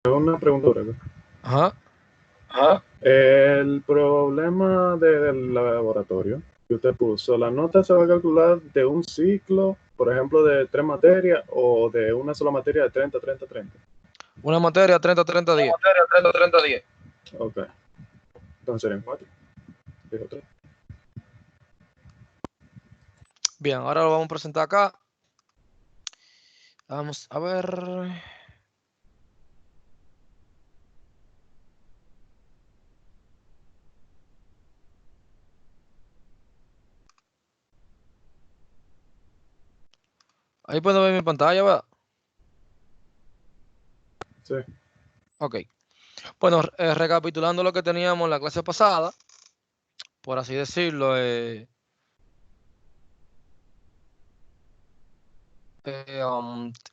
Una pregunta breve. Ajá. Ajá. El problema del laboratorio que usted puso, la nota se va a calcular de un ciclo, por ejemplo, de 3 materias o de una sola materia de 30, 30, 30. Una materia 30, 30 Una días. materia 30, 30 días. Ok, entonces serían 4. Dijo 3. Bien, ahora lo vamos a presentar acá. Vamos a ver. Ahí pueden ver mi pantalla, ¿verdad? Sí. Ok. Bueno, recapitulando lo que teníamos en la clase pasada, por así decirlo,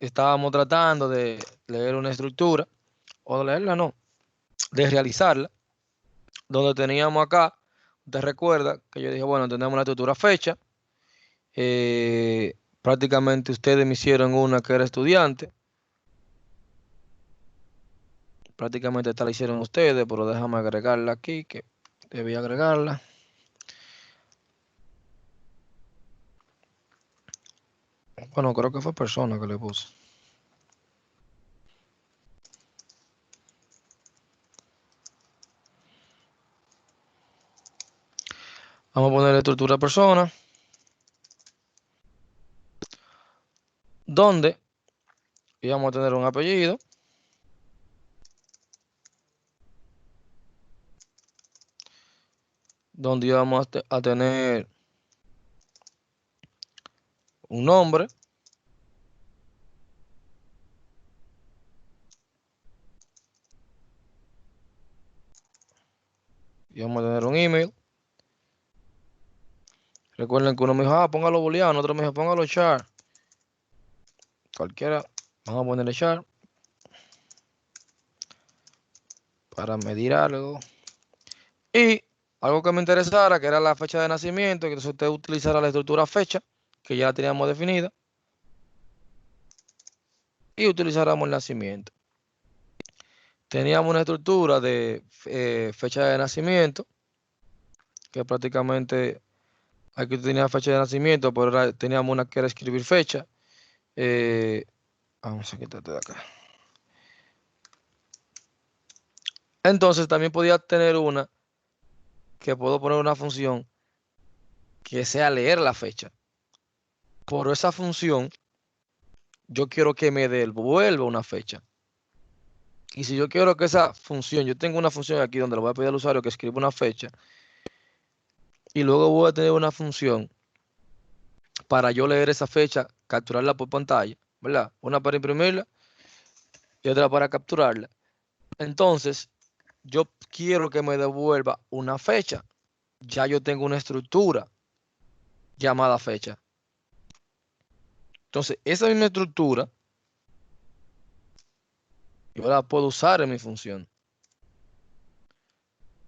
estábamos tratando de leer una estructura, o de leerla no, de realizarla, donde teníamos acá, te recuerda que yo dije, bueno, tenemos la estructura fecha, prácticamente ustedes me hicieron una que era estudiante, prácticamente esta la hicieron ustedes, pero déjame agregarla aquí, que debí agregarla. Bueno, creo que fue persona que le puse. Vamos a poner estructura persona, donde íbamos a tener un apellido, donde íbamos a tener un nombre, íbamos a tener un email. Recuerden que uno me dijo, póngalo booleano, otro me dijo, póngalo char. Cualquiera, vamos a ponerle char para medir algo. Y algo que me interesara, que era la fecha de nacimiento, que entonces usted utilizara la estructura fecha, que ya la teníamos definida, y utilizáramos el nacimiento. Teníamos una estructura de fecha de nacimiento, que prácticamente aquí tenía fecha de nacimiento, pero teníamos una que era escribir fecha. Eh, Vamos a quitarte de acá. Entonces también podía tener una que puedo poner una función que sea leer la fecha. Por esa función, yo quiero que me devuelva una fecha. Y si yo quiero que esa función, yo tengo una función aquí donde le voy a pedir al usuario que escriba una fecha, y luego voy a tener una función para yo leer esa fecha, capturarla por pantalla, ¿verdad? Una para imprimirla y otra para capturarla. Entonces, yo quiero que me devuelva una fecha. Ya yo tengo una estructura llamada fecha. Entonces, esa misma estructura yo la puedo usar en mi función,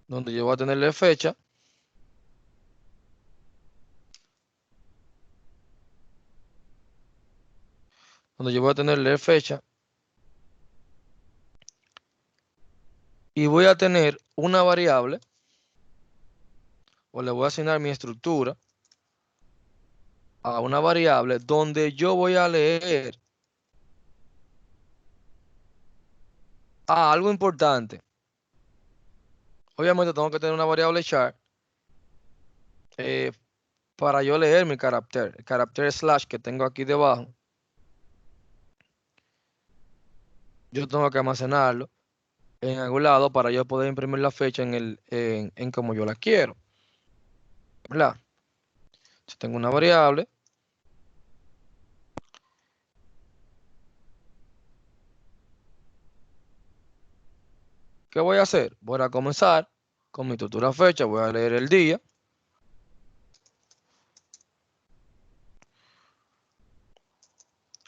donde yo voy a tenerle fecha, donde yo voy a tenerle fecha y voy a tener una variable, o le voy a asignar mi estructura a una variable donde yo voy a leer algo importante. Obviamente tengo que tener una variable char eh, para yo leer mi carácter, el carácter slash que tengo aquí debajo. Yo tengo que almacenarlo en algún lado para yo poder imprimir la fecha en como yo la quiero, ¿verdad? Si tengo una variable, ¿qué voy a hacer? Voy a comenzar con mi estructura fecha, voy a leer el día.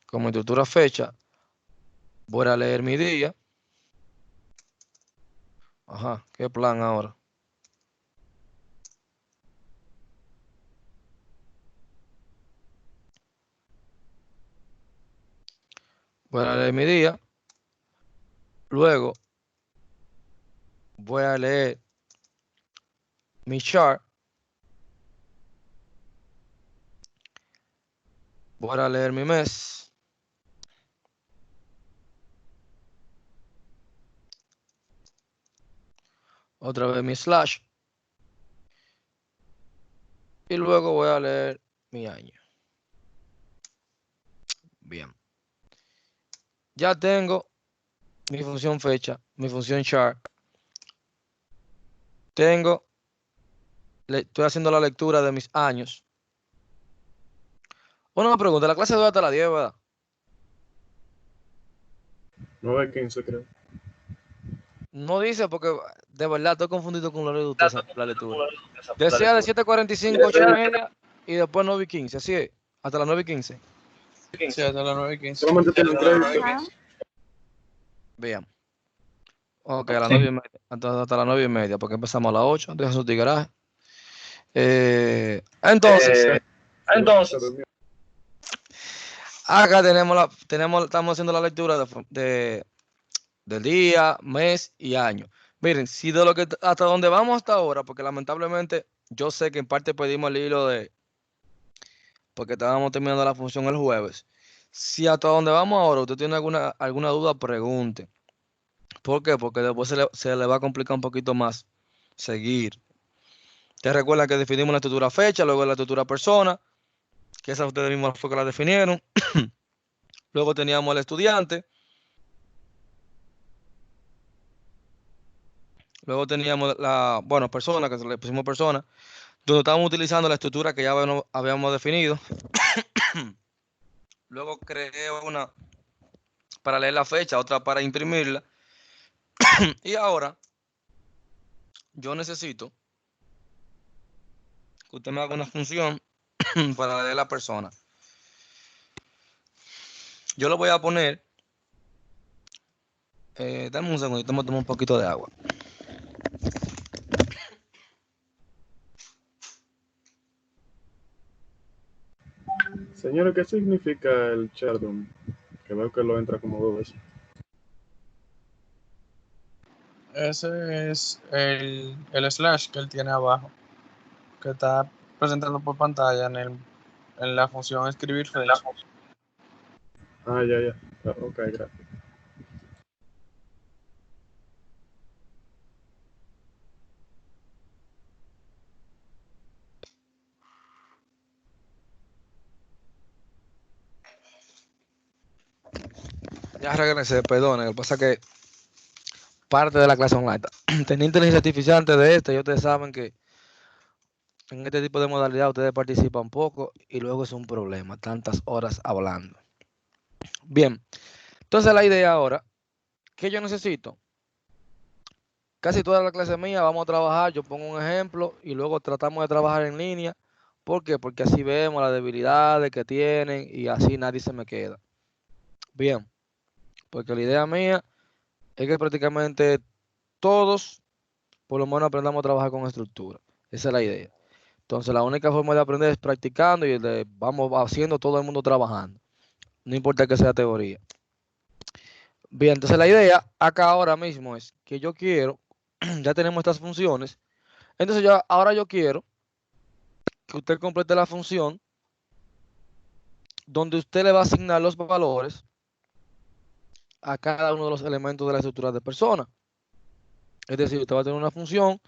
Con mi estructura fecha, voy a leer mi día. Ajá, ¿qué plan ahora? Voy a leer mi día. Luego voy a leer mi chart. Voy a leer mi mes. Otra vez mi slash. Y luego voy a leer mi año. Bien. Ya tengo mi función fecha, mi función chart. Estoy haciendo la lectura de mis años. Una pregunta, la clase dura hasta las 10, ¿verdad? 9:15 creo. No dice porque de verdad estoy confundido con la lectura. Decía de 7:45 a 8:30 y después 9:15, así es, hasta las 9:15. Sí, hasta las 9:15. Solamente tienen crédito. Bien. Ok, a las 9:30. Hasta las 9:30, porque empezamos a las 8, deja su tigaraje. Entonces, acá estamos haciendo la lectura del día, mes y año. Miren, si de lo que hasta donde vamos hasta ahora, porque lamentablemente yo sé que en parte perdimos el hilo porque estábamos terminando la función el jueves. Si hasta donde vamos ahora usted tiene alguna duda, pregunte. ¿Por qué? Porque después se le va a complicar un poquito más seguir. Te recuerdan que definimos la estructura fecha, luego la estructura persona, que esa ustedes mismos fue que la definieron. Luego teníamos al estudiante. Luego teníamos persona, que le pusimos persona, donde estábamos utilizando la estructura que ya habíamos definido. Luego creé una para leer la fecha, otra para imprimirla. Y ahora yo necesito que usted me haga una función para leer la persona. Yo lo voy a poner. Dame un segundito, me tomo un poquito de agua. Señores, ¿qué significa el Chardon? Que veo que lo entra como 2 veces. Ese es el slash que él tiene abajo, que está presentando por pantalla en la función escribir fecha. Ya. Ok, gracias. Ya regresé, perdón. Lo que pasa es que parte de la clase online tenía inteligencia artificial antes de esta y ustedes saben que en este tipo de modalidad ustedes participan poco y luego es un problema, tantas horas hablando. Bien, entonces la idea ahora, ¿qué yo necesito? Casi toda la clase mía vamos a trabajar, yo pongo un ejemplo y luego tratamos de trabajar en línea. ¿Por qué? Porque así vemos las debilidades que tienen y así nadie se me queda. Bien, porque la idea mía es que prácticamente todos, por lo menos, aprendamos a trabajar con estructura. Esa es la idea. Entonces, la única forma de aprender es practicando y vamos haciendo todo el mundo trabajando. No importa que sea teoría. Bien, entonces la idea acá ahora mismo es que yo quiero, ya tenemos estas funciones, entonces ahora yo quiero que usted complete la función donde usted le va a asignar los valores a cada uno de los elementos de la estructura de persona. Es decir, usted va a tener una función,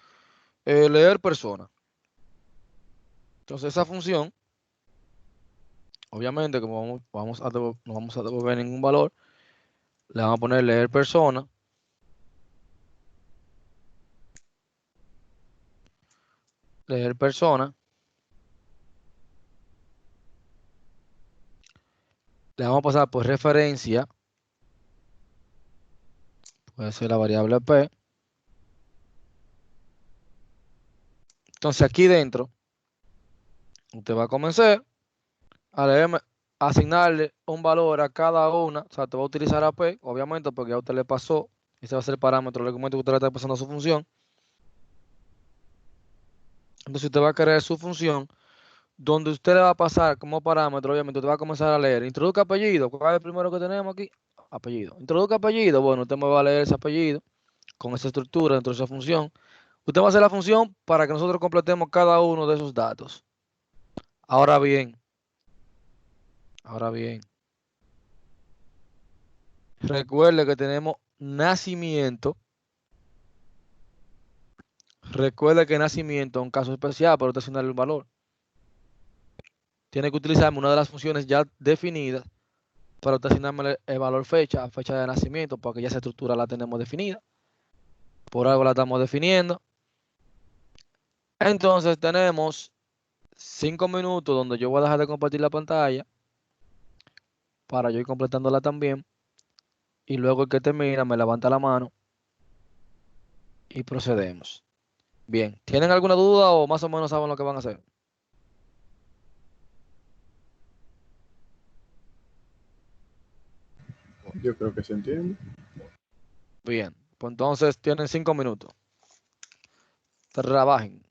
leer persona. Entonces esa función, obviamente, como no vamos a devolver ningún valor, le vamos a poner leer persona. Leer persona. Le vamos a pasar por referencia. Puede ser la variable P. Entonces aquí dentro, usted va a comenzar a leerme, a asignarle un valor a cada una. O sea, te va a utilizar a P, obviamente, porque ya usted le pasó. Ese va a ser el parámetro del argumento que usted le está pasando a su función. Entonces usted va a crear su función donde usted le va a pasar como parámetro, obviamente, usted va a comenzar a leer. Introduzca apellido. ¿Cuál es el primero que tenemos aquí? apellido. Introduzca apellido, bueno, usted me va a leer ese apellido con esa estructura dentro de esa función. Usted va a hacer la función para que nosotros completemos cada uno de esos datos. Ahora bien, recuerde que tenemos nacimiento. Recuerde que nacimiento es un caso especial para usted asignarle un valor. Tiene que utilizarme una de las funciones ya definidas para usted asignarme el valor fecha de nacimiento, porque ya esa estructura la tenemos definida. Por algo la estamos definiendo. Entonces tenemos 5 minutos donde yo voy a dejar de compartir la pantalla para yo ir completándola también. Y luego el que termina me levanta la mano y procedemos. Bien, ¿tienen alguna duda o más o menos saben lo que van a hacer? Yo creo que se entiende. Bien, pues entonces tienen 5 minutos. Trabajen.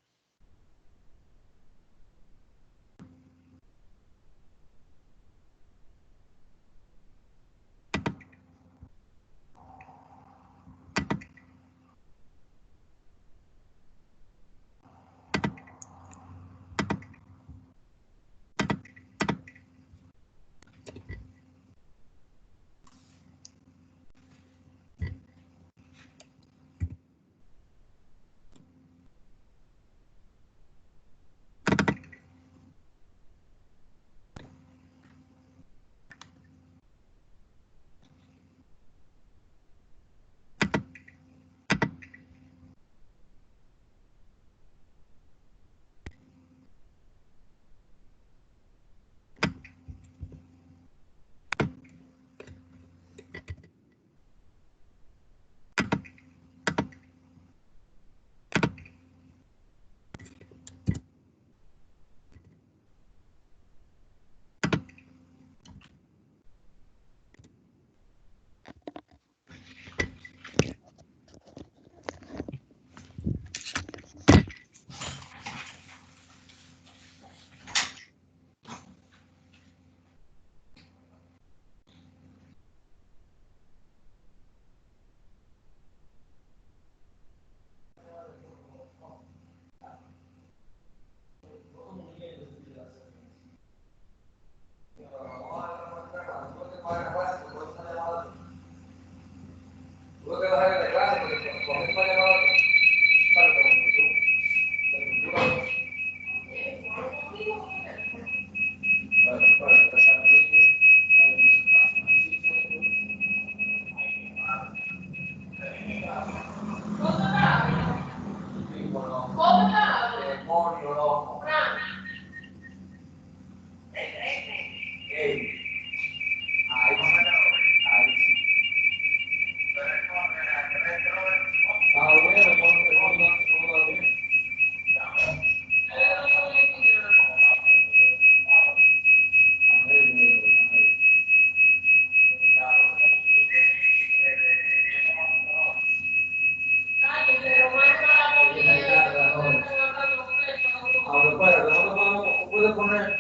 Puede poner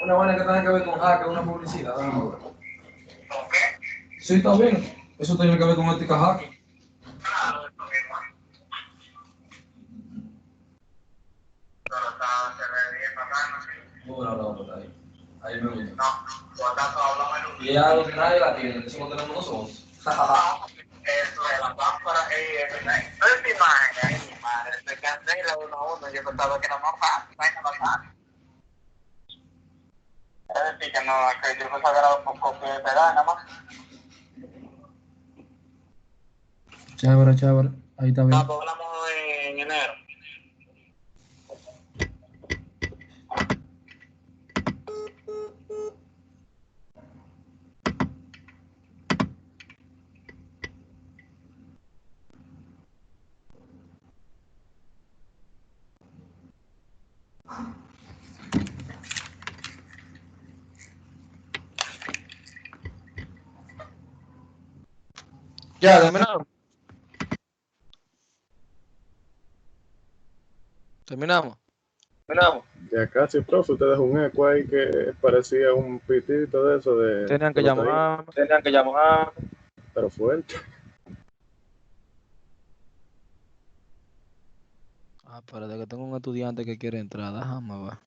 una vaina que tenga que ver con hacker, una publicidad. Sí, está bien. Eso tiene que ver con ética hacker. No, está ahí. Ahí me gusta. Y ya nadie la tiene, eso lo tenemos nosotros. Eso de la lámpara, no es mi imagen, ahí mi madre, se cancela uno a uno, yo pensaba que era más fácil, vaina más fácil. Es decir, que no, que yo pensaba que era un poco de pedal, nada más. Chévere, ahí está bien. No, pues hablamos en enero. Ya, terminamos. Terminamos. Ya casi, profe, usted dejó un eco ahí que parecía un pitito de eso de... Tenían que llamar. pero fuerte. Ah, espérate que tengo un estudiante que quiere entrar. Déjame ver.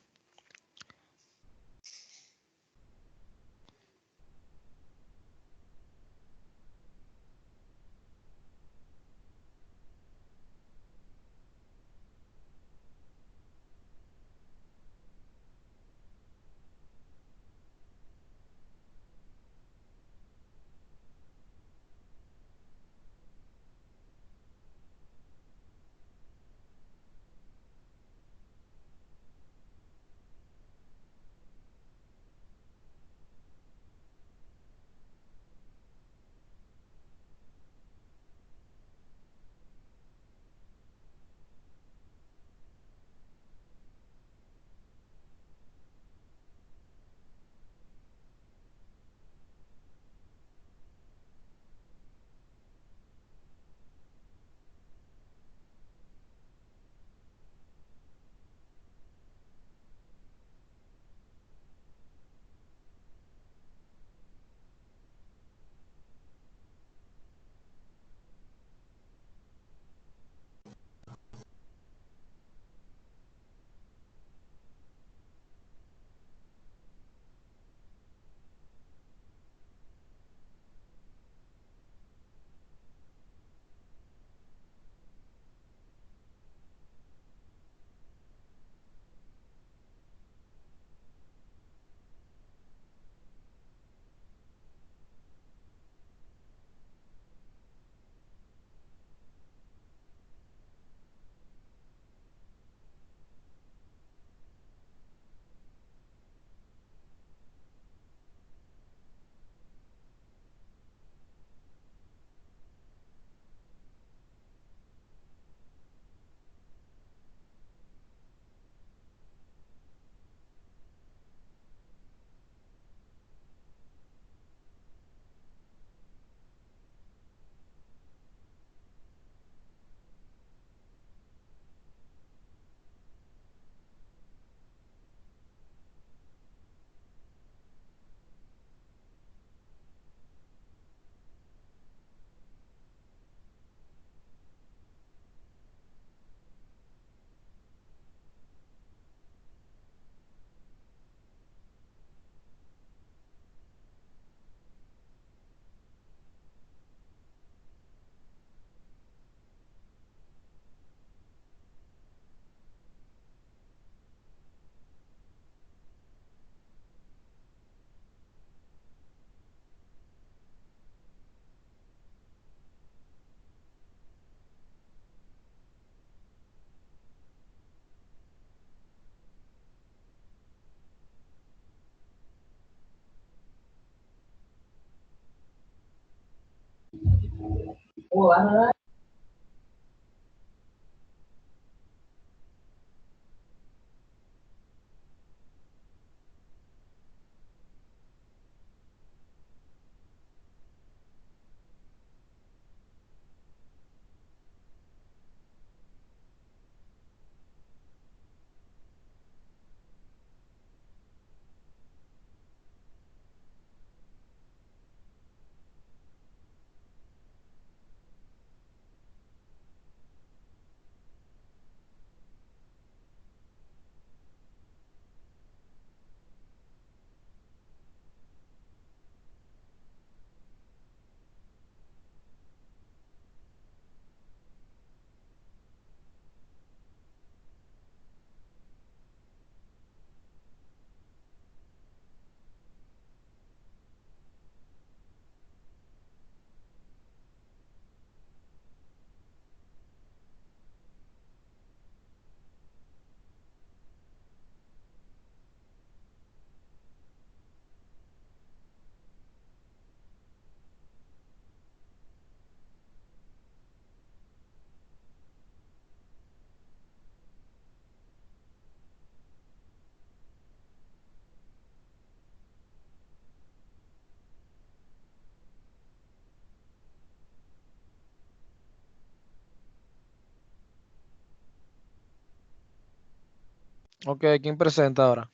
Ok, ¿quién presenta ahora?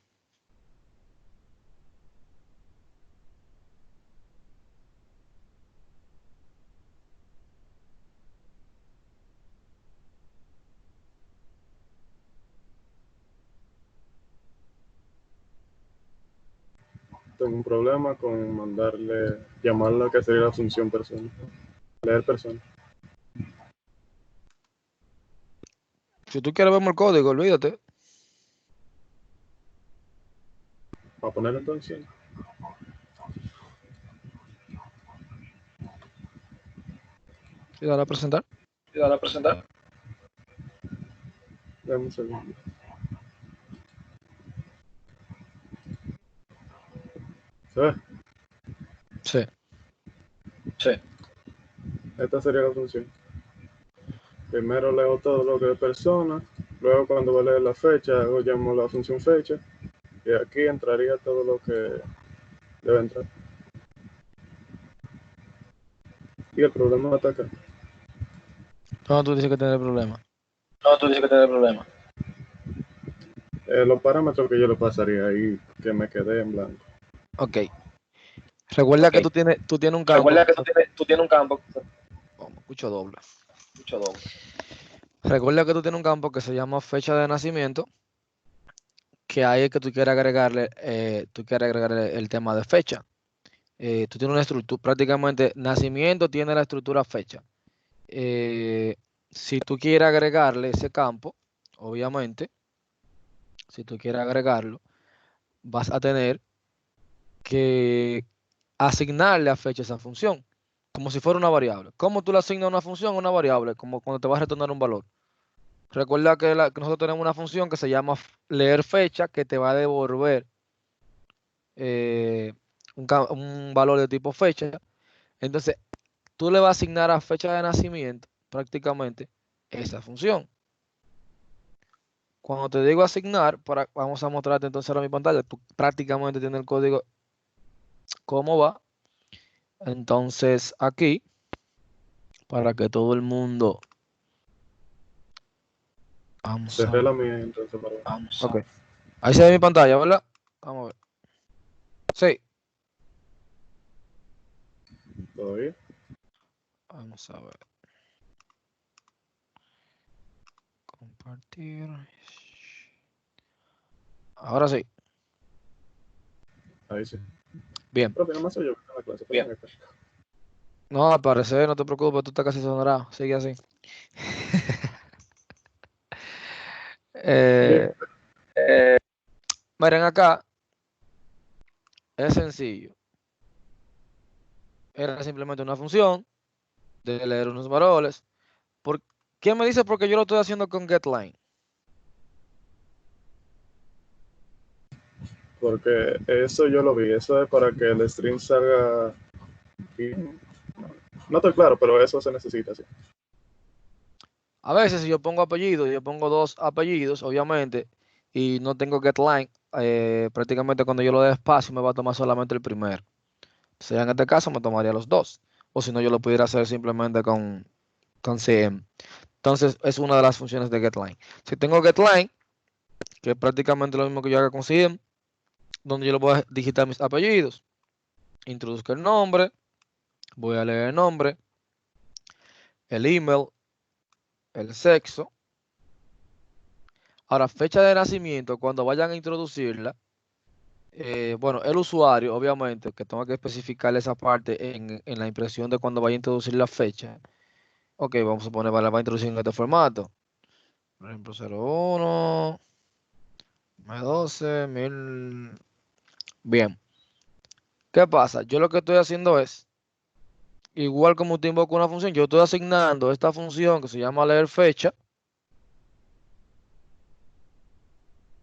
tengo un problema con llamarla que sería la función persona. Leer persona. Si tú quieres ver el código, olvídate. ¿Va a poner entonces? Sí, dale a presentar. Dame un segundo. ¿Se ve? Sí. Esta sería la función. Primero leo todo lo que es persona, luego cuando voy a leer la fecha, llamo la función fecha, y aquí entraría todo lo que debe entrar. Y el problema está acá. No, tú dices que tienes problema. Los parámetros que yo le pasaría ahí, que me quedé en blanco. Ok. Recuerda que tú tienes un campo. tú tienes un campo. Oh, me escucho doble. Recuerda que tú tienes un campo que se llama fecha de nacimiento, que ahí es que tú quieres agregarle el tema de fecha. Tú tienes una estructura, prácticamente nacimiento tiene la estructura fecha. Si tú quieres agregarle ese campo, obviamente, si tú quieres agregarlo, vas a tener que asignarle a fecha esa función, como si fuera una variable. ¿Cómo tú le asignas una función a una variable? Como cuando te vas a retornar un valor. Recuerda que nosotros tenemos una función que se llama leer fecha, que te va a devolver un valor de tipo fecha. Entonces, tú le vas a asignar a fecha de nacimiento prácticamente esa función. Cuando te digo asignar, vamos a mostrarte entonces ahora mi pantalla. Tú prácticamente tienes el código cómo va. Entonces, aquí, para que todo el mundo... Vamos a Cerré la ver. mía entonces para ver. Ok. Ahí se ve mi pantalla, ¿verdad? Vamos a ver. Sí. Todavía. Vamos a ver. Compartir. Ahora sí. Ahí sí. Bien. Pero que nada más soy yo que está en la clase. Bien. No, al parecer, no te preocupes, tú estás casi sonorado. Sigue así. Miren acá, es sencillo. Era simplemente una función de leer unos valores. ¿Qué me dice? Porque yo lo estoy haciendo con getLine. Porque eso yo lo vi. Eso es para que el string salga bien. No estoy claro, pero eso se necesita, sí. A veces si yo pongo apellidos, yo pongo dos apellidos, obviamente, y no tengo getLine, prácticamente cuando yo lo dé espacio me va a tomar solamente el primero. O sea, en este caso me tomaría los dos. O si no, yo lo pudiera hacer simplemente con CM. Entonces, es una de las funciones de getLine. Si tengo getLine, que es prácticamente lo mismo que yo haga con CM, donde yo le voy a digitar mis apellidos. Introduzco el nombre, voy a leer el nombre, el email, el sexo. Ahora, fecha de nacimiento, cuando vayan a introducirla, bueno, el usuario, obviamente, que tengo que especificar esa parte en la impresión de cuando vaya a introducir la fecha. Ok, vamos a poner, la va a introducir en este formato. Por ejemplo, 01, 12, 1000. Bien. ¿Qué pasa? Yo lo que estoy haciendo es, igual como te invoco una función, yo estoy asignando esta función que se llama leer fecha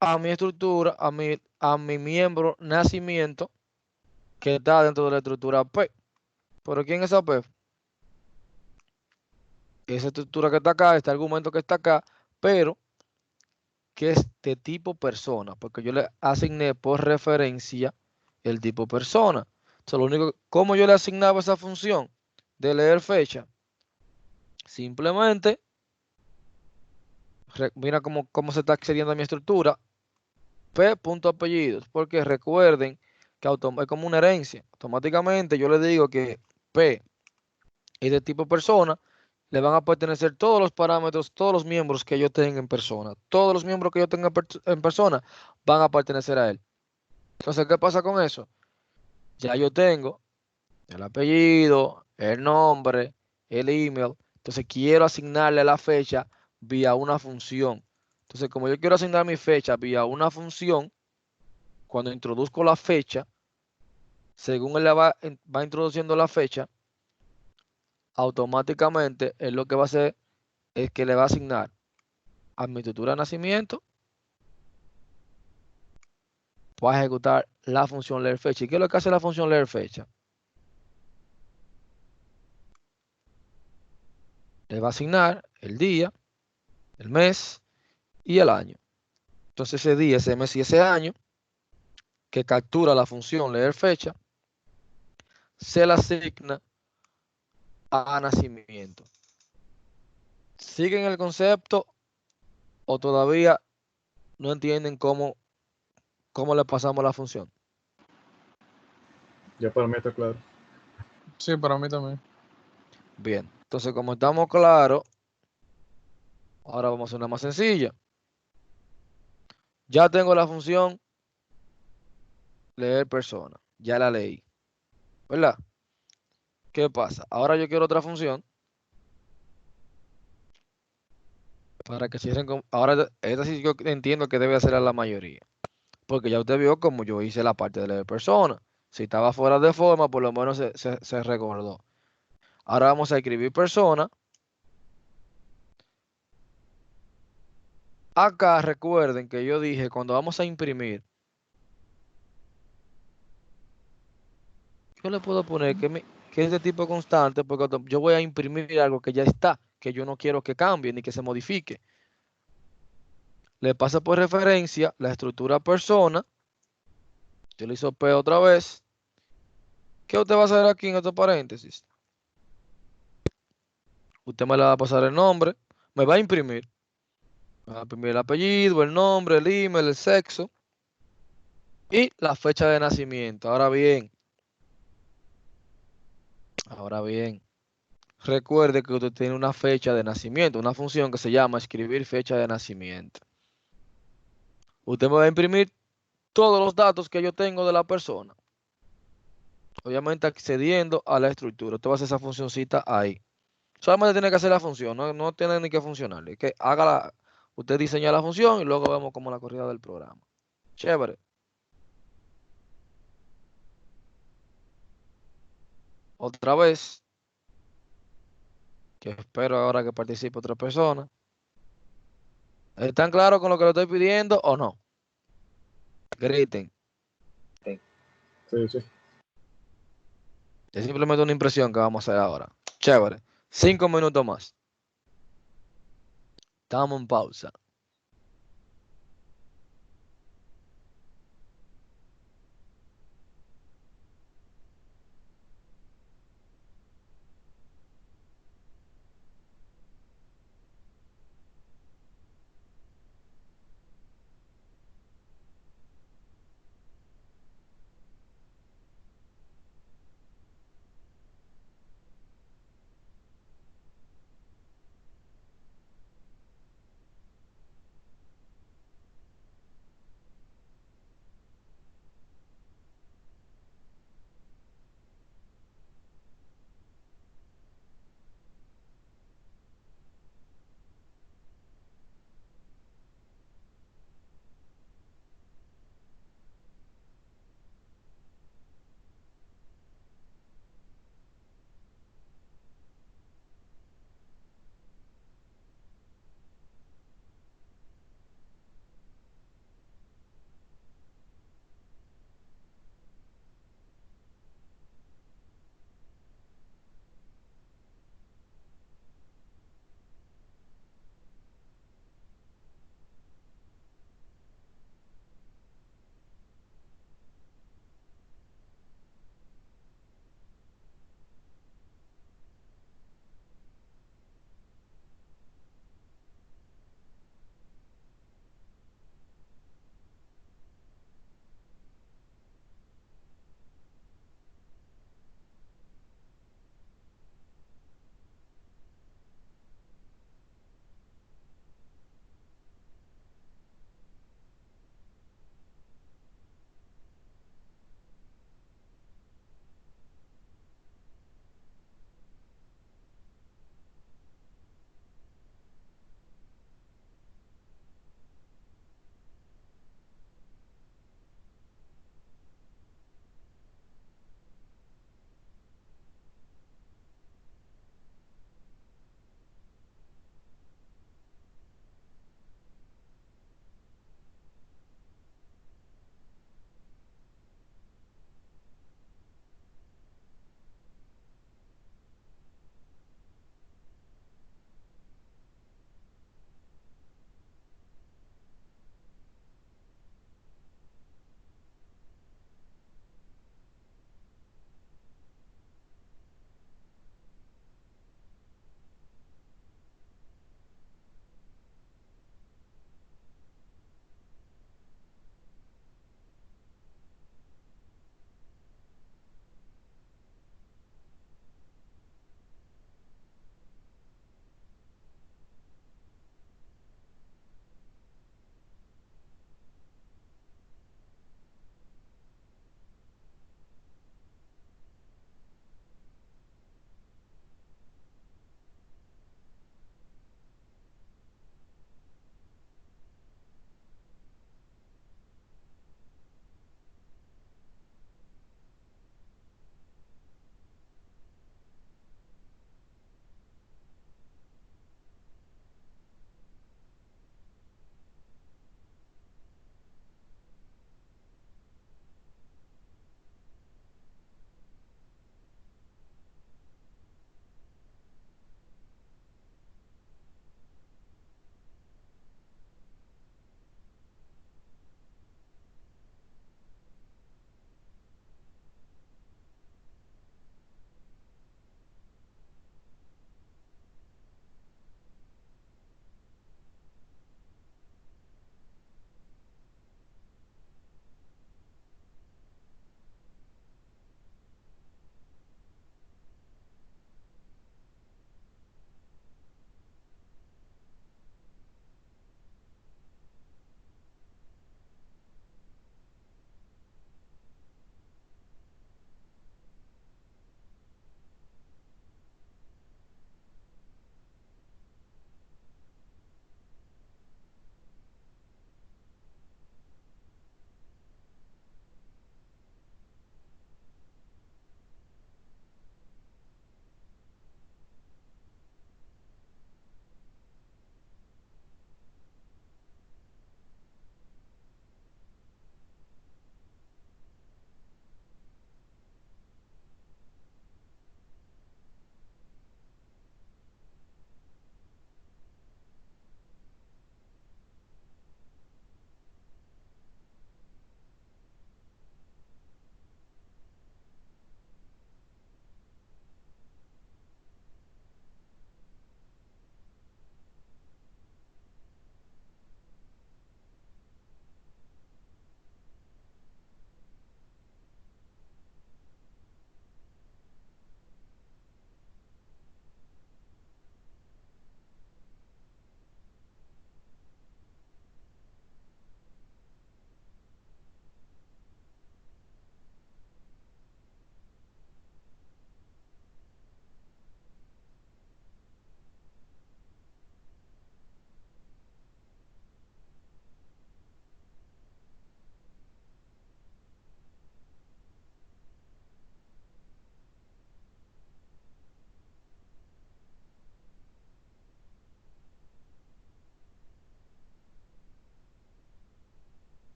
a mi estructura, a mi miembro nacimiento que está dentro de la estructura P. ¿Pero quién es esa P? Esa estructura que está acá, este argumento que está acá, pero que es de tipo persona, porque yo le asigné por referencia el tipo persona. Entonces, lo único, ¿cómo yo le asignaba esa función de leer fecha? Simplemente, mira cómo se está accediendo a mi estructura, P.apellidos, porque recuerden que es como una herencia. Automáticamente yo le digo que P es de tipo persona, le van a pertenecer todos los parámetros, todos los miembros que yo tenga en persona. Todos los miembros que yo tenga en persona van a pertenecer a él. Entonces, ¿qué pasa con eso? Ya yo tengo el apellido, el nombre, el email. Entonces quiero asignarle la fecha vía una función. Entonces, como yo quiero asignar mi fecha vía una función, cuando introduzco la fecha, según él va introduciendo la fecha, automáticamente él lo que va a hacer es que le va a asignar a mi tutora de nacimiento, va a ejecutar la función leer fecha. ¿Y qué es lo que hace la función leer fecha? Le va a asignar el día, el mes y el año. Entonces ese día, ese mes y ese año que captura la función leer fecha, se le asigna a nacimiento. ¿Siguen el concepto o todavía no entienden cómo le pasamos la función? Ya para mí está claro. Sí, para mí también. Bien, entonces como estamos claros, ahora vamos a hacer una más sencilla. Ya tengo la función leer persona, ya la leí, ¿verdad? ¿Qué pasa? Ahora yo quiero otra función para que cierren ahora esta sí yo entiendo que debe hacer a la mayoría, porque ya usted vio como yo hice la parte de leer persona. Si estaba fuera de forma, por lo menos se recordó. Ahora vamos a escribir persona. Acá recuerden que yo dije cuando vamos a imprimir, yo le puedo poner que es de tipo constante porque yo voy a imprimir algo que ya está, que yo no quiero que cambie ni que se modifique. Le paso por referencia la estructura persona. Yo le hizo P otra vez. ¿Qué usted va a hacer aquí en estos paréntesis? Usted me le va a pasar el nombre, me va a imprimir. Me va a imprimir el apellido, el nombre, el email, el sexo y la fecha de nacimiento. Ahora bien, recuerde que usted tiene una fecha de nacimiento, una función que se llama escribir fecha de nacimiento. Usted me va a imprimir todos los datos que yo tengo de la persona. Obviamente accediendo a la estructura. Usted va a hacer esa funcioncita ahí. Solamente tiene que hacer la función, no tiene ni que funcionar. Es que usted diseña la función y luego vemos como la corrida del programa. Chévere. Otra vez, que espero ahora que participe otra persona. ¿Están claros con lo que le estoy pidiendo o no? Griten. Sí, sí. Es simplemente una impresión que vamos a hacer ahora. Chévere. 5 minutos más. Estamos en pausa.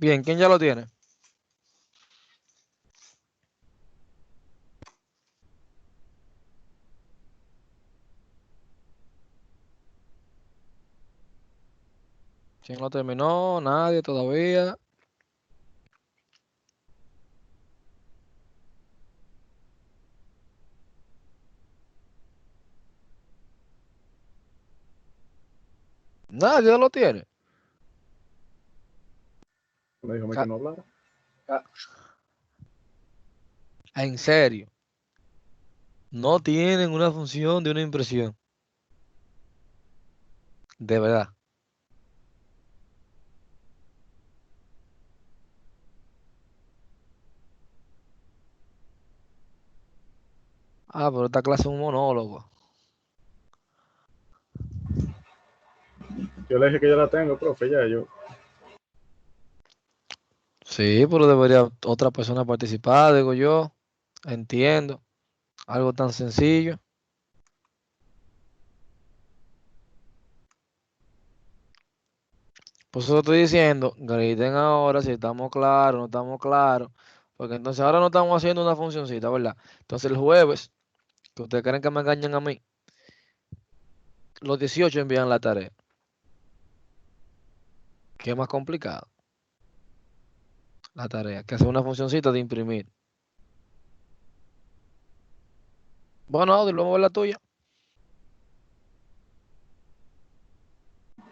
Bien, ¿quién ya lo tiene? ¿Quién lo terminó? Nadie todavía. Nadie lo tiene. Me dijo que no hablara. En serio. No tienen una función de una impresión. De verdad. Ah, pero esta clase es un monólogo. Yo le dije que ya la tengo, profe, ya yo. Sí, pero debería otra persona participar, digo yo. Entiendo. Algo tan sencillo. Por eso estoy diciendo, griten ahora si estamos claros, no estamos claros. Porque entonces ahora no estamos haciendo una funcioncita, ¿verdad? Entonces el jueves, que ustedes creen que me engañan a mí, los 18 envían la tarea. ¿Qué es más complicado? La tarea, que hacer una funcioncita de imprimir. Bueno, Audi, vamos a ver la tuya.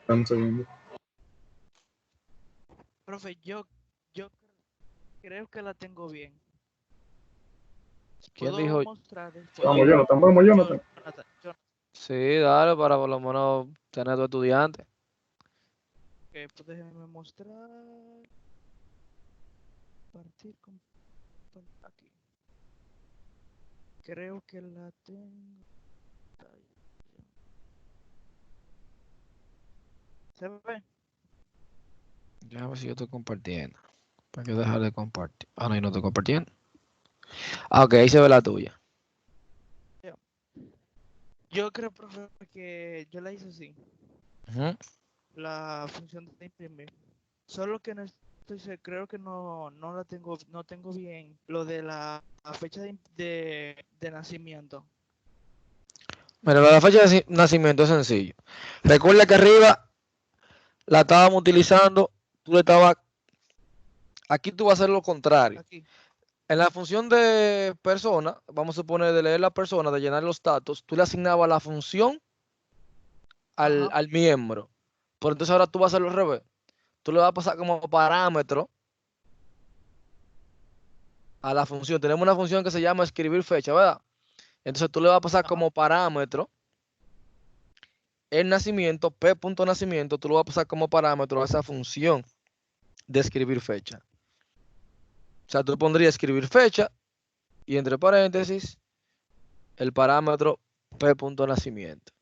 Dame un segundo. Profe, yo creo que la tengo bien. ¿Quién ¿Puedo dijo? mostrar después? Vamos, Jonathan, vamos, Jonathan. Jonathan, Sí, dale, para por lo menos tener tu estudiante. ok, pues déjenme mostrar. Partir aquí. Creo que la tengo. ¿Se ve? Déjame ver si yo estoy compartiendo. ¿Para qué dejar de compartir? Ah, no, yo no estoy compartiendo. Ah, ok, ahí se ve la tuya. Yo creo, profe, que yo la hice así. Ujú. La función de imprimir. Solo que no estoy creo que no la tengo, no tengo bien lo de la fecha de nacimiento. Mira, la fecha de nacimiento es sencillo. Recuerda que arriba la estábamos utilizando, tú le estabas, aquí tú vas a hacer lo contrario. Aquí. En la función de persona, vamos a suponer de leer la persona, de llenar los datos, tú le asignabas la función Ajá. al miembro. Pero entonces ahora tú vas a hacerlo al revés. Tú le vas a pasar como parámetro a la función. Tenemos una función que se llama escribir fecha, ¿verdad? Entonces tú le vas a pasar Ajá. como parámetro el nacimiento, p.nacimiento, tú lo vas a pasar como parámetro a esa función de escribir fecha. O sea, tú pondrías escribir fecha y entre paréntesis el parámetro p.nacimiento.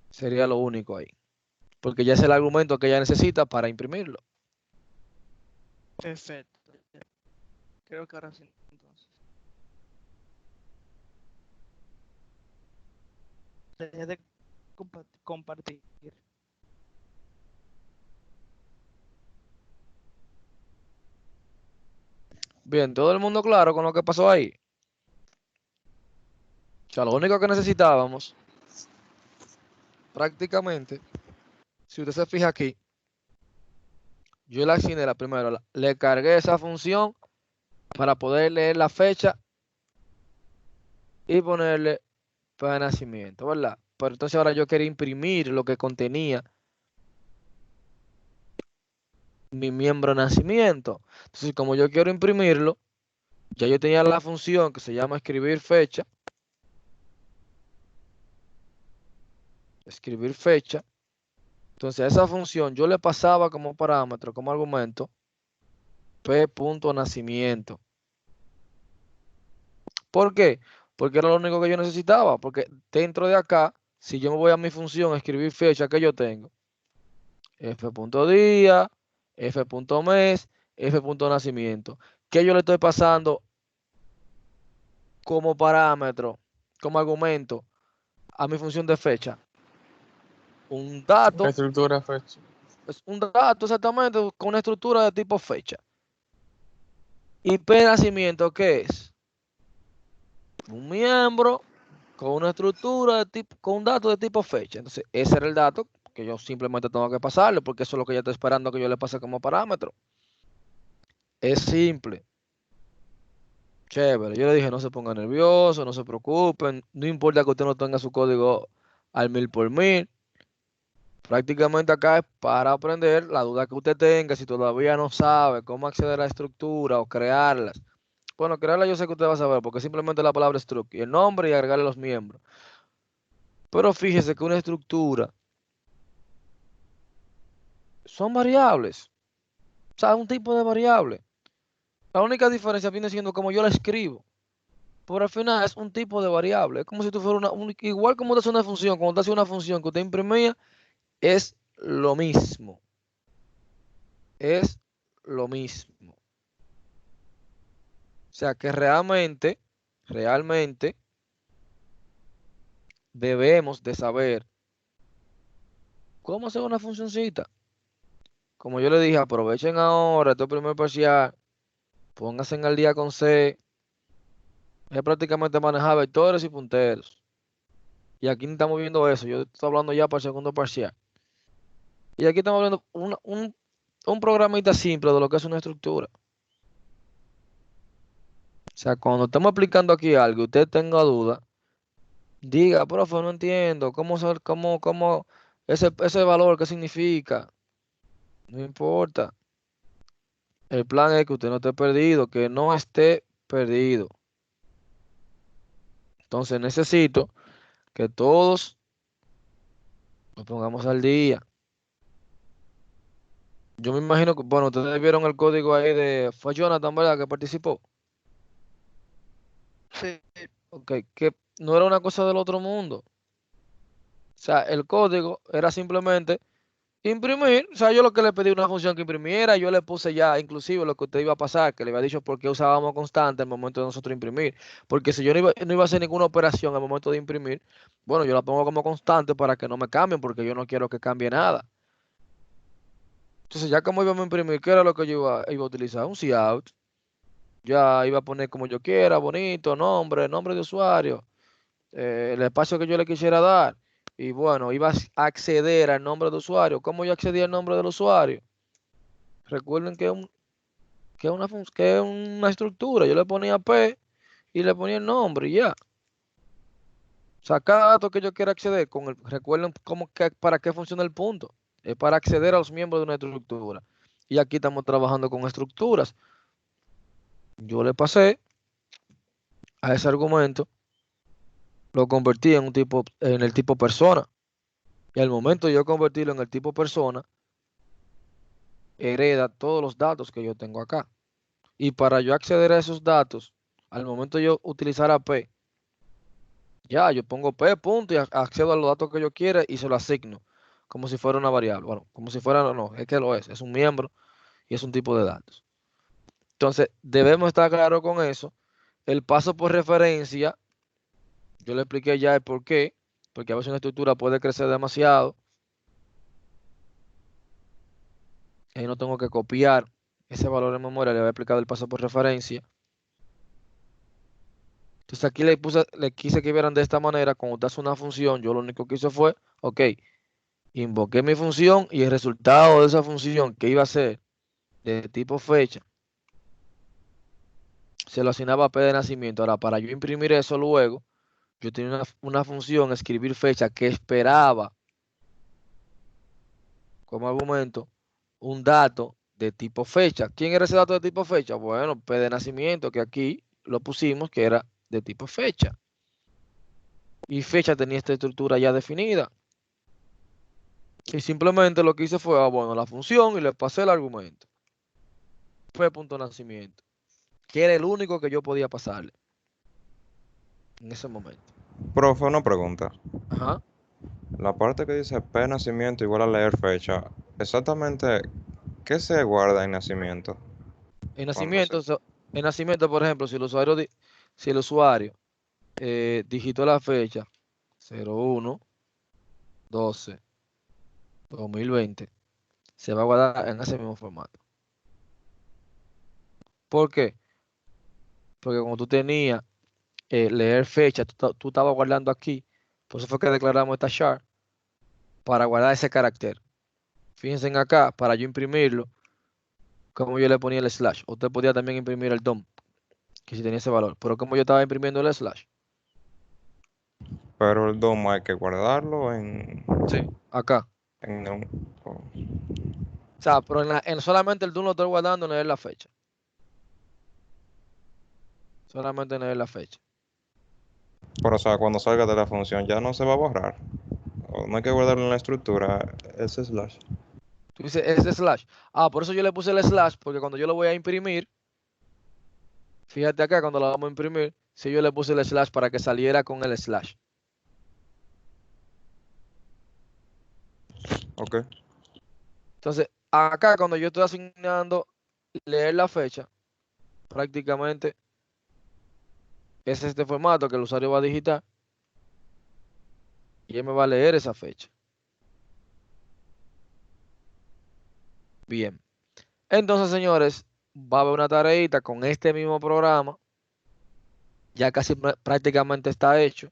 Sería lo único ahí. Porque ya es el argumento que ella necesita para imprimirlo. Perfecto. Creo que ahora sí, entonces. Dejé de compartir. Bien, todo el mundo claro con lo que pasó ahí. O sea, lo único que necesitábamos, prácticamente, si usted se fija aquí, yo le asigné la primera, le cargué esa función para poder leer la fecha y ponerle para nacimiento, ¿verdad? Pero entonces ahora yo quería imprimir lo que contenía mi miembro de nacimiento. Entonces, como yo quiero imprimirlo, ya yo tenía la función que se llama escribir fecha. Escribir fecha. Entonces, a esa función yo le pasaba como parámetro, como argumento, p.nacimiento. ¿Por qué? Porque era lo único que yo necesitaba. Porque dentro de acá, si yo me voy a mi función, escribir fecha que yo tengo, f.día, f.mes, f.nacimiento. ¿Qué yo le estoy pasando como parámetro, como argumento a mi función de fecha? Un La dato, estructura fecha. Es un dato exactamente con una estructura de tipo fecha. IP de nacimiento, ¿qué es? Un miembro con una estructura de tipo, con un dato de tipo fecha. Entonces, ese era el dato que yo simplemente tengo que pasarle, porque eso es lo que ella está esperando que yo le pase como parámetro. Es simple. Chévere. Yo le dije, no se pongan nerviosos, no se preocupen, no importa que usted no tenga su código al 1000 por 1000. Prácticamente acá es para aprender la duda que usted tenga, si todavía no sabe cómo acceder a la estructura o crearlas. Bueno, crearlas yo sé que usted va a saber, porque simplemente la palabra struct y el nombre y agregarle los miembros. Pero fíjese que una estructura son variables. O sea, un tipo de variable. La única diferencia viene siendo como yo la escribo. Pero al final es un tipo de variable. Es como si tú fueras igual como usted hace una función, cuando usted hace una función que usted imprimía, es lo mismo. Es lo mismo. O sea que realmente debemos de saber cómo hacer una funcioncita. Como yo le dije, aprovechen ahora este primer parcial, pónganse al día con C, es prácticamente manejar vectores y punteros. Y aquí no estamos viendo eso, yo estoy hablando ya para el segundo parcial. Y aquí estamos viendo un programita simple de lo que es una estructura. O sea, cuando estamos explicando aquí algo y usted tenga duda, diga, profe, no entiendo, cómo ese valor, qué significa. No importa. El plan es que usted no esté perdido, que no esté perdido. Entonces necesito que todos nos pongamos al día. Yo me imagino que, bueno, ustedes vieron el código ahí fue Jonathan, ¿verdad? Que participó. Sí, Ok, que no era una cosa del otro mundo. O sea, el código era simplemente imprimir. O sea, yo lo que le pedí una función que imprimiera, yo le puse ya inclusive lo que usted iba a pasar, que le había dicho por qué usábamos constante al momento de nosotros imprimir. Porque si yo no iba a hacer ninguna operación al momento de imprimir, bueno, yo la pongo como constante para que no me cambien, porque yo no quiero que cambie nada. Entonces, ya como íbamos a imprimir, ¿qué era lo que yo iba a utilizar? Un cout. Ya iba a poner como yo quiera, bonito, nombre de usuario, el espacio que yo le quisiera dar. Y bueno, iba a acceder al nombre de usuario. ¿Cómo yo accedí al nombre del usuario? Recuerden que es una estructura. Yo le ponía P y le ponía el nombre y ya. O sea, cada dato que yo quiera acceder, recuerden para qué funciona el punto. Es para acceder a los miembros de una estructura. Y aquí estamos trabajando con estructuras. Yo le pasé a ese argumento, lo convertí en el tipo persona. Y al momento de yo convertirlo en el tipo persona, hereda todos los datos que yo tengo acá. Y para yo acceder a esos datos, al momento de yo utilizar a P, ya yo pongo P punto y accedo a los datos que yo quiera y se lo asigno como si fuera una variable. Bueno, como si fuera, no, es que lo es un miembro y es un tipo de datos. Entonces, debemos estar claros con eso. El paso por referencia, yo le expliqué ya el por qué, porque a veces una estructura puede crecer demasiado. Y ahí no tengo que copiar ese valor en memoria, le había explicado el paso por referencia. Entonces aquí le quise que vieran de esta manera, cuando usted hace una función, yo lo único que hice fue, ok, invoqué mi función y el resultado de esa función que iba a ser de tipo fecha, se lo asignaba a P de nacimiento. Ahora, para yo imprimir eso luego, yo tenía una función, escribir fecha, que esperaba como argumento un dato de tipo fecha. ¿Quién era ese dato de tipo fecha? Bueno, P de nacimiento, que aquí lo pusimos, que era de tipo fecha. Y fecha tenía esta estructura ya definida. Y simplemente lo que hice fue, bueno, la función y le pasé el argumento. Fue punto de nacimiento, que era el único que yo podía pasarle en ese momento. Profe, una pregunta. Ajá. La parte que dice P nacimiento igual a leer fecha, exactamente, ¿qué se guarda en nacimiento? En Cuando se... nacimiento, en nacimiento, por ejemplo, si el usuario digitó la fecha 01 12 2020, se va a guardar en ese mismo formato. ¿Por qué? Porque como tú tenías leer fecha, tú estabas guardando aquí, por eso fue que declaramos esta char para guardar ese carácter. Fíjense en acá, para yo imprimirlo, como yo le ponía el slash. Usted podía también imprimir el DOM, que si tenía ese valor, pero como yo estaba imprimiendo el slash. Pero el DOM hay que guardarlo Sí, acá. en un... oh. O sea, pero solamente el DOM lo estoy guardando en leer la fecha. Solamente en leer la fecha. Pero, o sea, cuando salga de la función ya no se va a borrar. O no hay que guardarlo en la estructura, ese slash. Tú dices, ese slash. Por eso yo le puse el slash, porque cuando yo lo voy a imprimir, fíjate acá cuando lo vamos a imprimir, si yo le puse el slash para que saliera con el slash. Ok. Entonces, acá cuando yo estoy asignando leer la fecha, prácticamente es este formato que el usuario va a digitar y él me va a leer esa fecha. Bien. Entonces, señores, va a haber una tareita con este mismo programa. Ya casi prácticamente está hecho.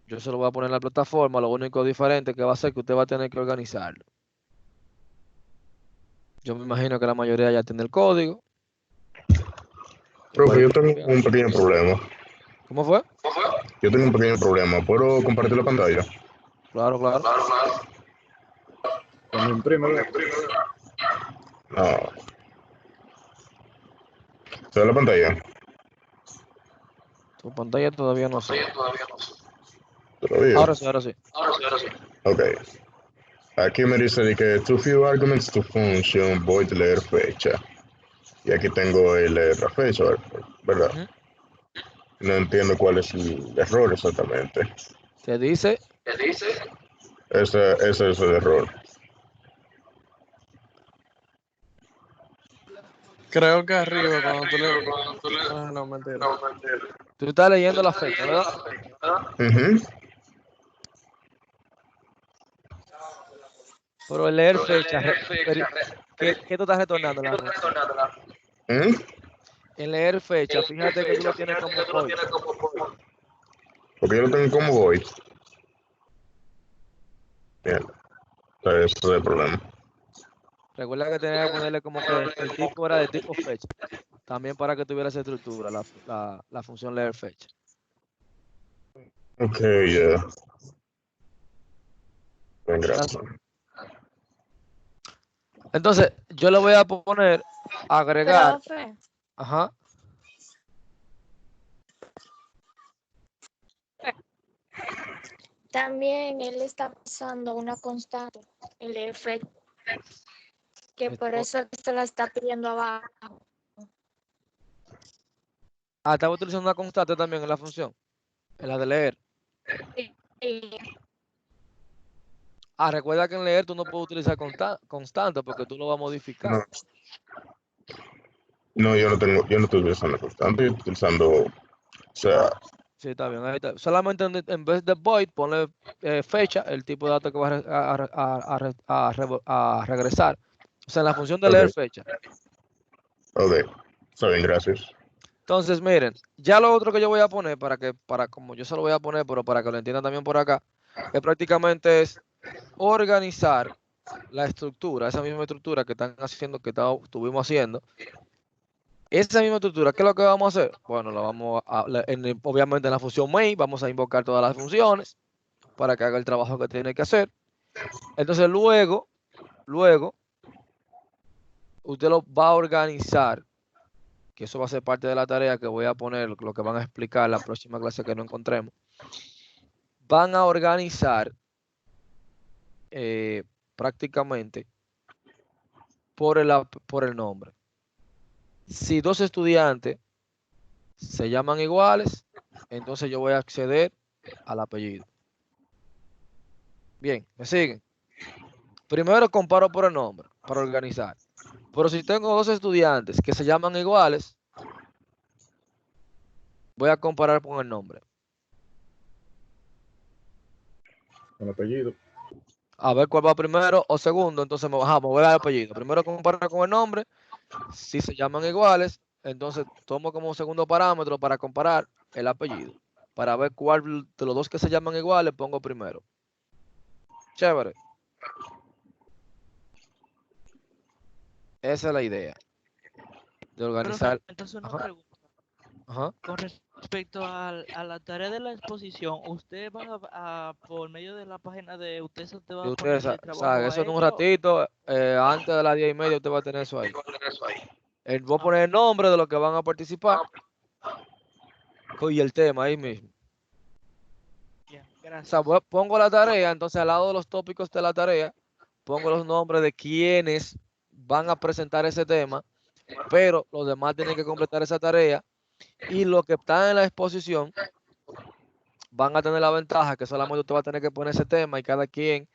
Yo se lo voy a poner en la plataforma. Lo único diferente que va a ser que usted va a tener que organizarlo. Yo me imagino que la mayoría ya tiene el código. Profe, yo Igualito. tengo un pequeño problema. ¿Cómo fue? Yo tengo un pequeño problema. ¿Puedo compartir la pantalla? Claro, claro. Cuando imprime, ¿verdad? No. ¿Se ve la pantalla? Tu pantalla todavía no sé. ¿Todavía? Ahora sí, ahora sí. Ok. Aquí me dice de que too few arguments to function, void leer fecha. Y aquí tengo el leer la fecha, ¿verdad? Ujú. No entiendo cuál es el error exactamente. Te dice, Ese es el error. Creo que arriba, cuando tú le... no, mentira. tú estás leyendo la fecha, ¿verdad? Ujú. Pero el leer fecha, ¿qué tú estás retornando el error? ¿Mm? En leer fecha, fíjate que tú lo tienes como void. Porque yo lo tengo como void. Bien. Ese es el problema. Recuerda que tenía que ponerle como que el tipo era de tipo fecha. También para que tuviera esa estructura, la función leer fecha. Ok, ya. Bien, gracias. Entonces, yo le voy a poner agregar. Profe, Ajá. también él está usando una constante, el F, que por eso se la está pidiendo abajo. Estaba utilizando una constante también en la función, en la de leer. Y Recuerda que en leer tú no puedes utilizar constante porque tú lo vas a modificar. No. No, yo no estoy utilizando constante, yo estoy utilizando, o sea, Sí, está bien, ahí está. Solamente en vez de void, ponle fecha, el tipo de dato que va a regresar. O sea, en la función de leer ok, fecha. ok, está bien, gracias. Entonces, miren, ya lo otro que yo voy a poner, como yo se lo voy a poner, pero para que lo entiendan también por acá, es prácticamente es organizar la estructura, esa misma estructura que están haciendo, estuvimos haciendo. Esa misma estructura, ¿qué es lo que vamos a hacer? Bueno, obviamente en la función main vamos a invocar todas las funciones para que haga el trabajo que tiene que hacer. Entonces luego, usted lo va a organizar, que eso va a ser parte de la tarea que voy a poner, lo que van a explicar la próxima clase que no encontremos. Van a organizar prácticamente por el nombre. Si dos estudiantes se llaman iguales, entonces yo voy a acceder al apellido. Bien, ¿me siguen? Primero comparo por el nombre para organizar. Pero si tengo dos estudiantes que se llaman iguales, voy a comparar con el nombre. Con apellido. a ver cuál va primero o segundo, entonces me voy a dar el apellido. Primero comparar con el nombre, si se llaman iguales, entonces tomo como segundo parámetro para comparar el apellido, para ver cuál de los dos que se llaman iguales pongo primero. Chévere. Esa es la idea de organizar. Profe, entonces una Ajá, pregunta. ajá. Con respecto a la tarea de la exposición, ¿usted va por medio de la página de usted va Y a ustedes ponerle trabajo saben, a eso en un ellos? ratito, antes de las 10:30, usted va a tener eso ahí. Voy a poner el nombre de los que van a participar y el tema ahí mismo. Bien, O sea, gracias. pongo la tarea, entonces al lado de los tópicos de la tarea, pongo los nombres de quienes van a presentar ese tema, pero los demás tienen que completar esa tarea y los que están en la exposición van a tener la ventaja que solamente usted va a tener que poner ese tema y cada quien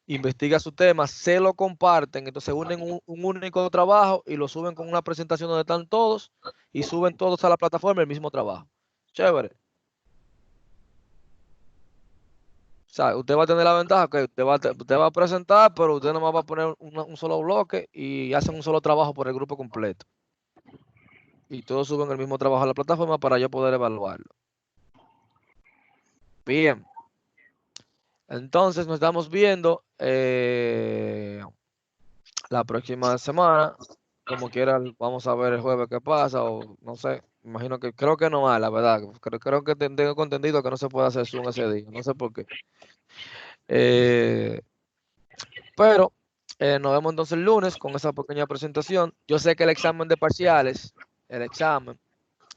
investiga su tema, se lo comparten, entonces unen un único trabajo y lo suben con una presentación donde están todos y suben todos a la plataforma el mismo trabajo. Chévere. O sea, usted va a tener la ventaja que usted va a presentar, pero usted nomás va a poner un solo bloque y hacen un solo trabajo por el grupo completo. Y todos suben el mismo trabajo a la plataforma para yo poder evaluarlo. Bien. Entonces nos estamos viendo la próxima semana. Como quiera, vamos a ver el jueves qué pasa, o no sé. Imagino que creo que no hay, la verdad. Creo que tengo entendido que no se puede hacer Zoom ese día. No sé por qué. Pero nos vemos entonces el lunes con esa pequeña presentación. Yo sé que el examen de parciales, el examen,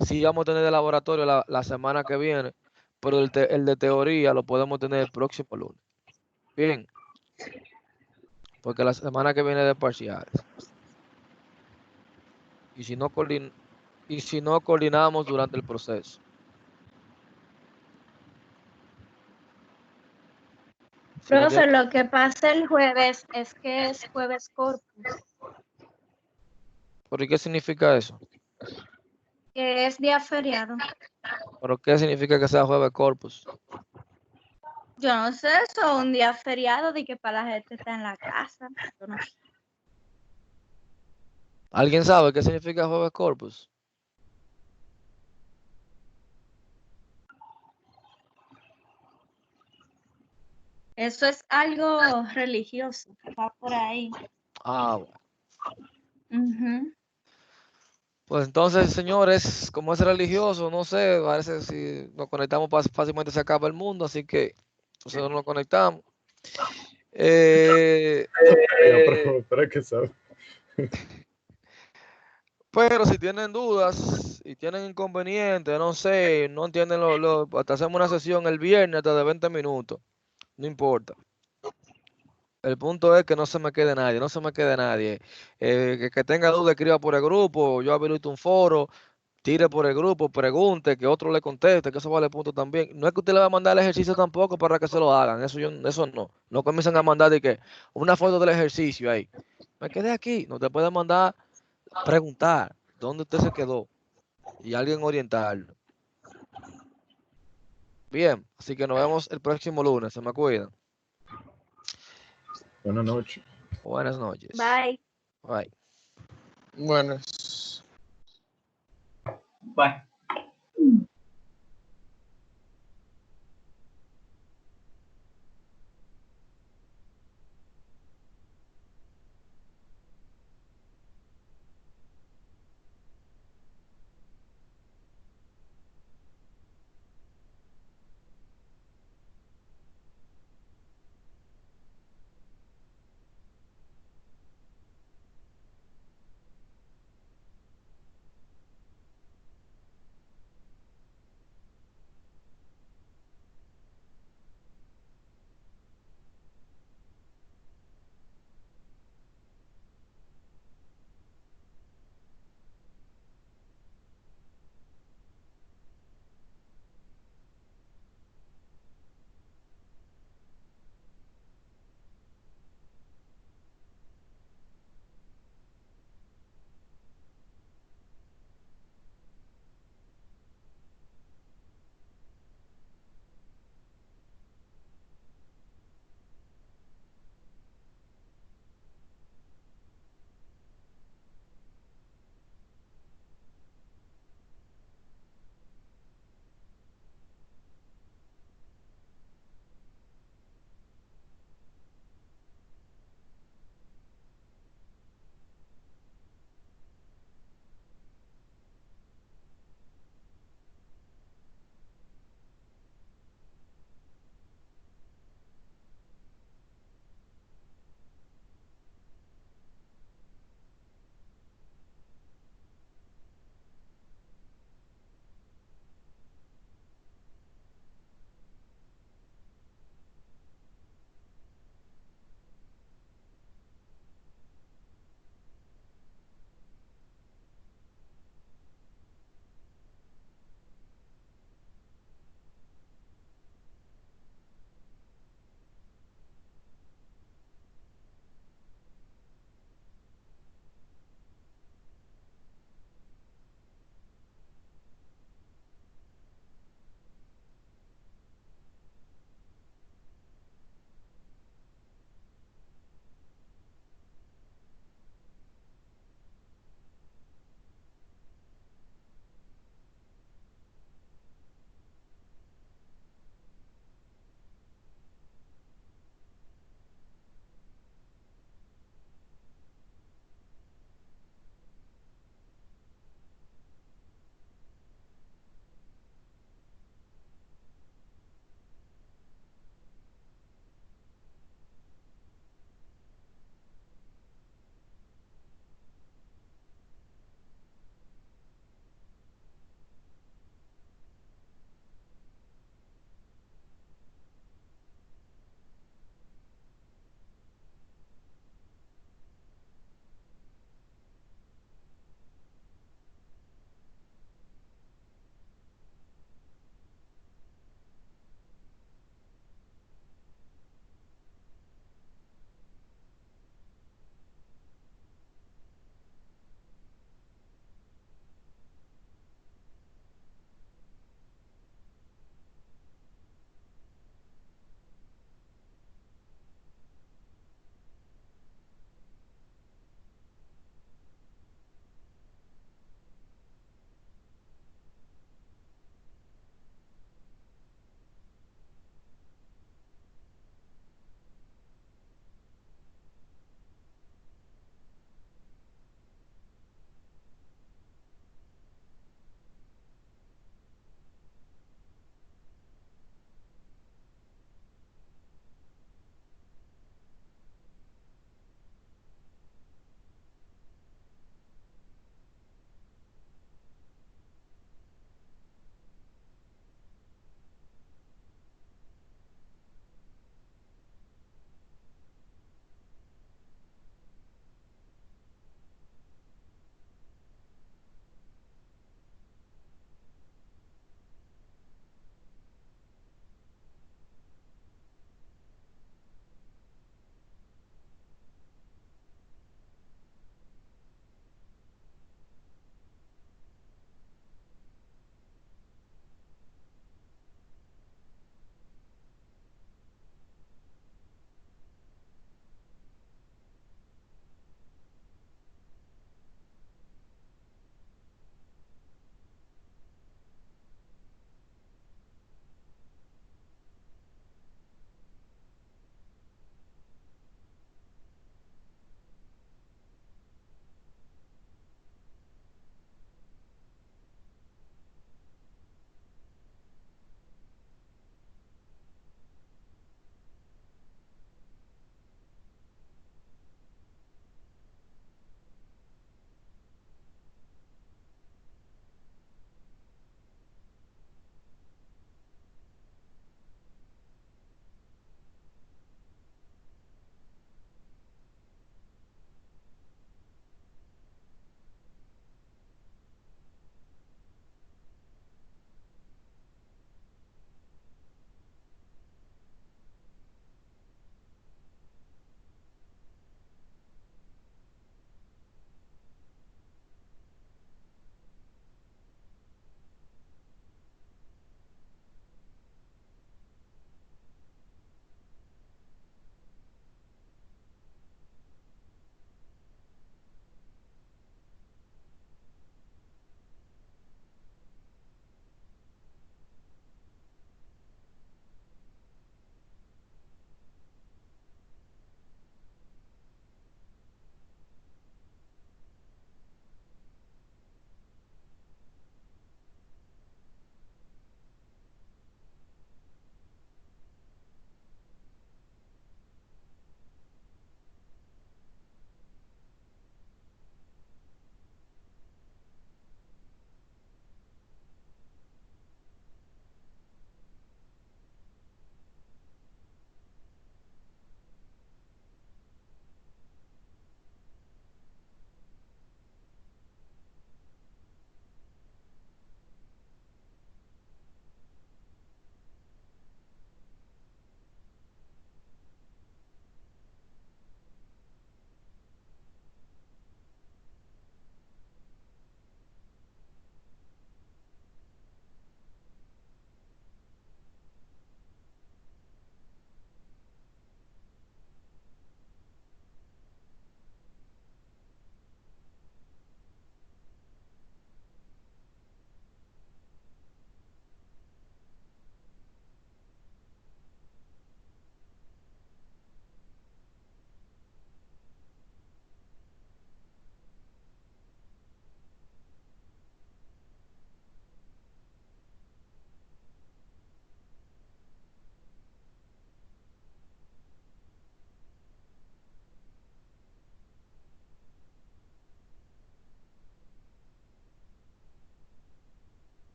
sí vamos a tener de laboratorio la semana que viene, pero el de teoría lo podemos tener el próximo lunes. Bien, porque la semana que viene es de parciales. Y si no coordinamos durante el proceso. Si no Profe, tiene- lo que pasa el jueves es que es jueves corpus, ¿Pero y qué significa eso? que es día feriado. ¿Pero qué significa que sea jueves corpus? Yo no sé, eso es un día feriado de que para la gente está en la casa. Yo no sé. ¿Alguien sabe qué significa jueves corpus? Eso es algo religioso, va por ahí. Ah, bueno. Ujú. Pues entonces, señores, como es religioso, no sé, parece si nos conectamos fácilmente se acaba el mundo, así que nosotros nos conectamos. Eh, Ya, pero es que sabe. pero si tienen dudas y tienen inconvenientes, no sé, no entienden hasta hacemos una sesión el viernes hasta de 20 minutos, no importa. El punto es que no se me quede nadie, no se me quede nadie. Que tenga duda, escriba por el grupo, yo habilito un foro, tire por el grupo, pregunte, que otro le conteste, que eso vale punto también. No es que usted le va a mandar el ejercicio tampoco para que se lo hagan, eso no. No comienzan a mandar de que una foto del ejercicio ahí. Me quedé aquí, no te puede mandar preguntar dónde usted se quedó y alguien orientarlo. Bien, así que nos vemos el próximo lunes, se me cuidan. Buenas noches. Buenas noches. Bye. Bye. Buenas. Bye.